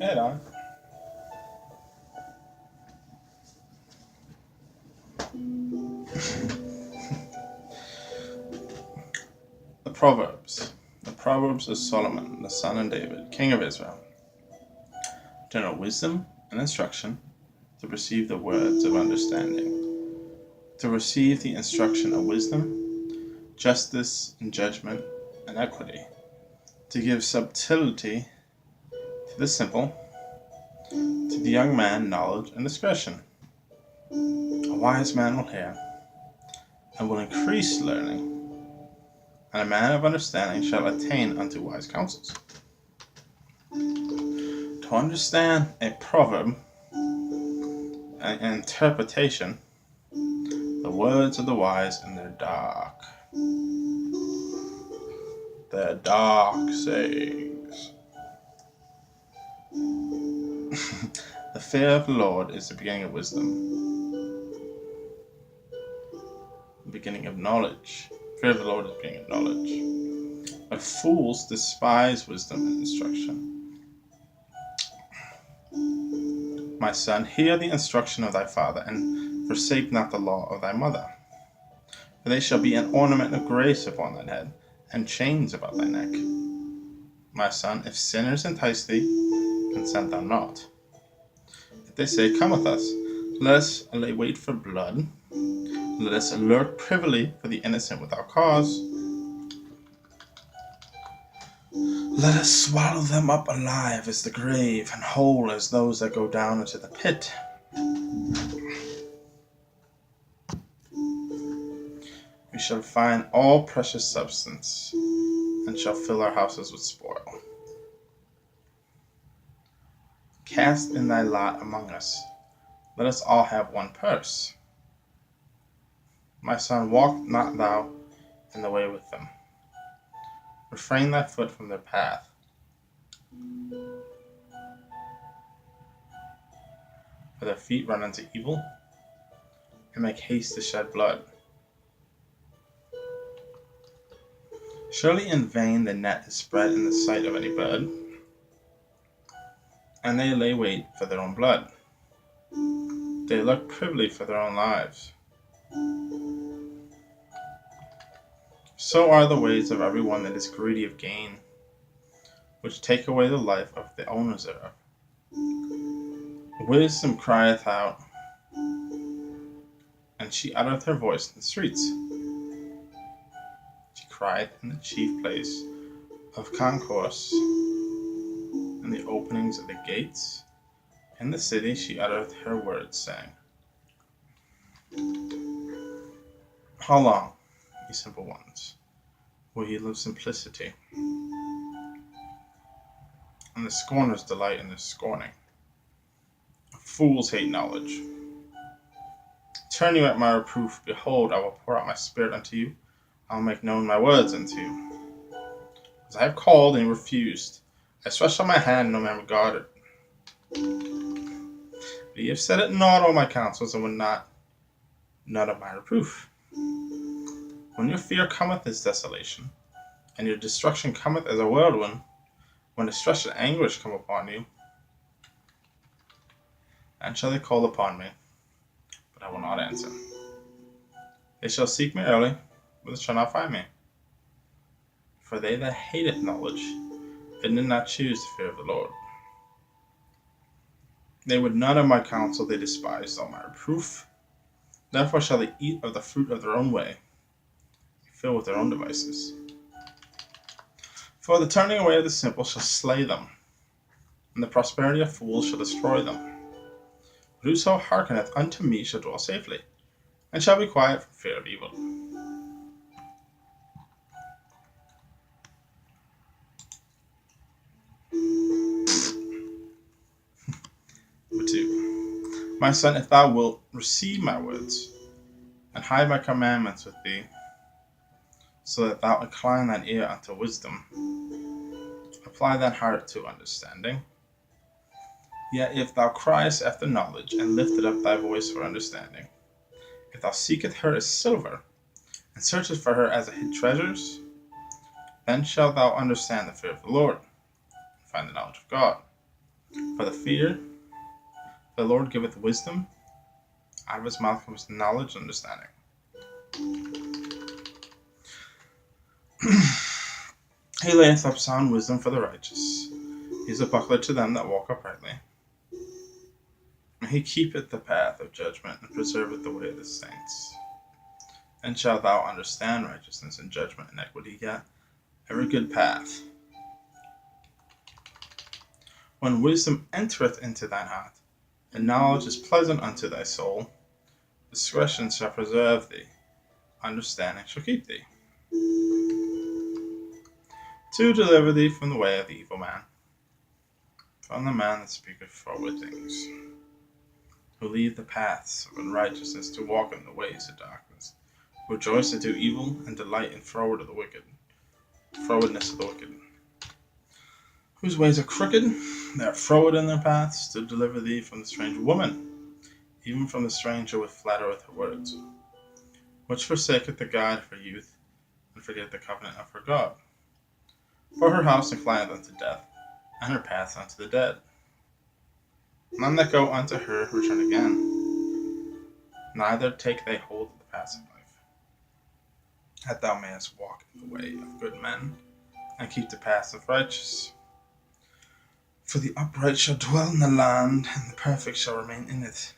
Head on. The Proverbs. The Proverbs of Solomon, the son of David, king of Israel. General wisdom and instruction, to perceive the words of understanding, to receive the instruction of wisdom, justice and judgment and equity, to give subtlety to the simple, to the young man knowledge and discretion. A wise man will hear and will increase learning, and a man of understanding shall attain unto wise counsels. To understand a proverb, an interpretation, the words of the wise and their dark sayings. The fear of the Lord is the beginning of wisdom, the beginning of knowledge. Fear of the Lord is the beginning of knowledge. But fools despise wisdom and instruction. My son, hear the instruction of thy father, and forsake not the law of thy mother. For they shall be an ornament of grace upon thine head, and chains about thy neck. My son, if sinners entice thee, consent thou not. If they say, Come with us, let us lay wait for blood, let us lurk privily for the innocent without cause, let us swallow them up alive as the grave, and whole as those that go down into the pit. We shall find all precious substance, and shall fill our houses with spoil. Cast in thy lot among us, let us all have one purse. My son, walk not thou in the way with them. Refrain thy foot from their path. For their feet run into evil, and make haste to shed blood. Surely in vain the net is spread in the sight of any bird, and they lay wait for their own blood. They look privily for their own lives. So are the ways of every one that is greedy of gain, which take away the life of the owners thereof. Wisdom crieth out, and she uttereth her voice in the streets. She crieth in the chief place of concourse, in the openings of the gates. In the city she uttereth her words, saying, How long, ye simple ones, will ye live simplicity? And the scorners delight in their scorning. Fools hate knowledge. Turn you at my reproof. Behold, I will pour out my spirit unto you. I will make known my words unto you. As I have called and you refused, I stretched out my hand and no man regarded. But ye have set at naught all my counsels, and would not none of my reproof. When your fear cometh as desolation, and your destruction cometh as a whirlwind, when distress and anguish come upon you, then shall they call upon me, but I will not answer. They shall seek me early, but they shall not find me. For they that hated knowledge, they did not choose the fear of the Lord. They would none of my counsel, they despised all my reproof. Therefore shall they eat of the fruit of their own way, be filled with their own devices. For the turning away of the simple shall slay them, and the prosperity of fools shall destroy them. But whoso hearkeneth unto me shall dwell safely, and shall be quiet from fear of evil. Number 2. My son, if thou wilt receive my words, and hide my commandments with thee, so that thou incline thine ear unto wisdom, apply thine heart to understanding. Yet if thou criest after knowledge, and liftest up thy voice for understanding, if thou seekest her as silver, and searchest for her as hid treasures, then shalt thou understand the fear of the Lord, and find the knowledge of God. For the fear of the Lord giveth wisdom, out of his mouth comes knowledge and understanding. He layeth up sound wisdom for the righteous. He is a buckler to them that walk uprightly. And he keepeth the path of judgment, and preserveth the way of the saints. And shalt thou understand righteousness and judgment and equity, yet every good path. When wisdom entereth into thine heart, and knowledge is pleasant unto thy soul, discretion shall preserve thee, understanding shall keep thee, to deliver thee from the way of the evil man, from the man that speaketh forward things, who leave the paths of unrighteousness to walk in the ways of darkness, who rejoice to do evil and delight in frowardness of the wicked, whose ways are crooked, they are froward in their paths, to deliver thee from the strange woman, even from the stranger which flattereth her words, which forsaketh the God of her youth, and forget the covenant of her God. For her house inclineth unto death, and her paths unto the dead. None that go unto her return again, neither take they hold of the paths of life. That thou mayest walk in the way of good men, and keep the paths of righteous. For the upright shall dwell in the land, and the perfect shall remain in it.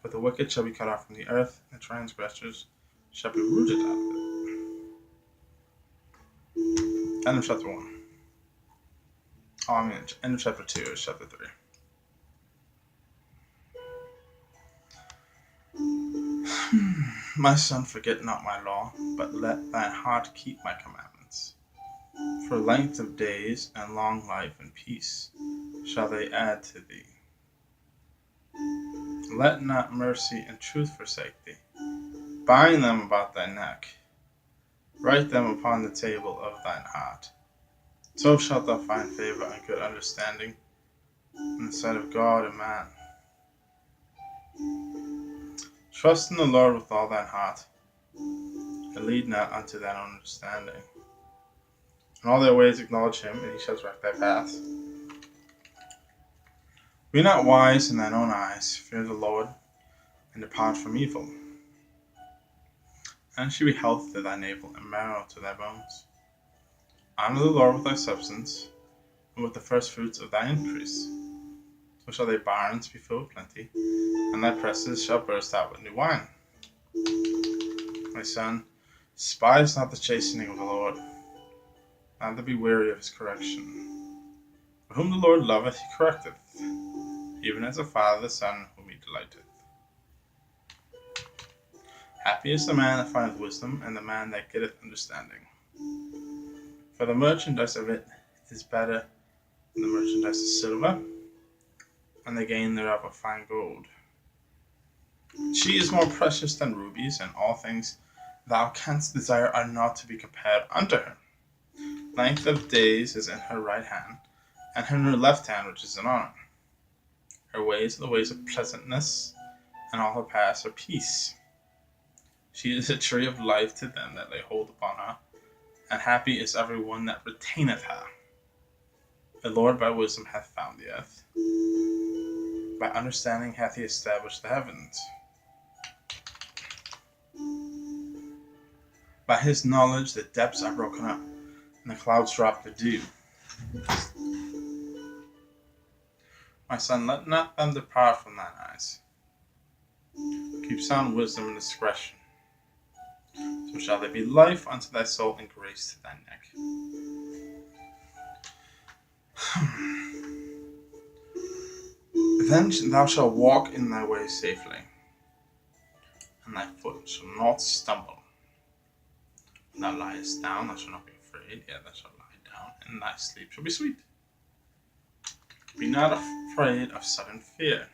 But the wicked shall be cut off from the earth, and the transgressors shall be rooted out of it. End of chapter 1. End of chapter 2 is chapter 3. My son, forget not my law, but let thine heart keep my commandments. For length of days and long life and peace shall they add to thee. Let not mercy and truth forsake thee. Bind them about thy neck. Write them upon the table of thine heart. So shalt thou find favor and good understanding in the sight of God and man. Trust in the Lord with all thine heart, and lead not unto thine own understanding. In all thy ways acknowledge him, and he shall direct thy paths. Be not wise in thine own eyes. Fear the Lord, and depart from evil. And she be health to thy navel, and marrow to thy bones. Honor the Lord with thy substance, and with the first fruits of thy increase. So shall thy barns be filled with plenty, and thy presses shall burst out with new wine. My son, despise not the chastening of the Lord, neither be weary of his correction. For whom the Lord loveth, he correcteth, even as a father the son in whom he delighteth. Happy is the man that findeth wisdom, and the man that getteth understanding. For the merchandise of it is better than the merchandise of silver, and the gain thereof of fine gold. She is more precious than rubies, and all things thou canst desire are not to be compared unto her. Length of days is in her right hand, and in her left hand which is an honor. Her ways are the ways of pleasantness, and all her paths are peace. She is a tree of life to them that lay hold upon her, and happy is every one that retaineth her. The Lord by wisdom hath found the earth. By understanding hath he established the heavens. By his knowledge the depths are broken up, and the clouds drop the dew. My son, let not them depart from thine eyes. Keep sound wisdom and discretion. So shall there be life unto thy soul, and grace to thy neck. Then thou shalt walk in thy way safely, and thy foot shall not stumble. When thou liest down, thou shalt not be afraid, yet thou shalt lie down, and thy sleep shall be sweet. Be not afraid of sudden fear,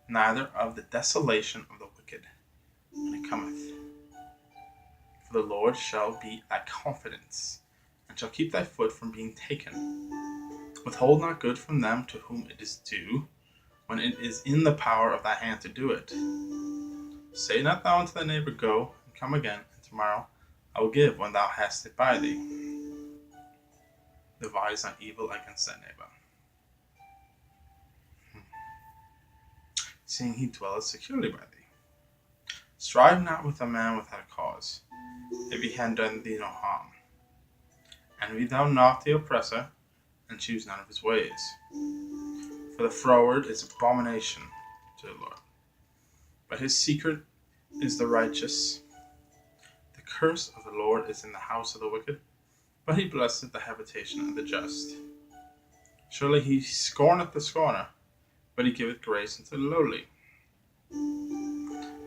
neither of the desolation of the wicked when it cometh. For the Lord shall be thy confidence, and shall keep thy foot from being taken. Withhold not good from them to whom it is due, when it is in the power of thy hand to do it. Say not thou unto thy neighbor, Go, and come again, and tomorrow I will give when thou hast it by thee. Devise not evil against thy neighbor. seeing he dwelleth securely by thee. Strive not with a man without a cause, if he had done thee no harm. Envy thou not the oppressor, and choose none of his ways. For the froward is abomination to the Lord, but his secret is the righteous. The curse of the Lord is in the house of the wicked, but he blesseth the habitation of the just. Surely he scorneth the scorner, but he giveth grace unto the lowly.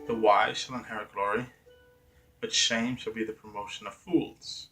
The wise shall inherit glory, but shame shall be the promotion of fools.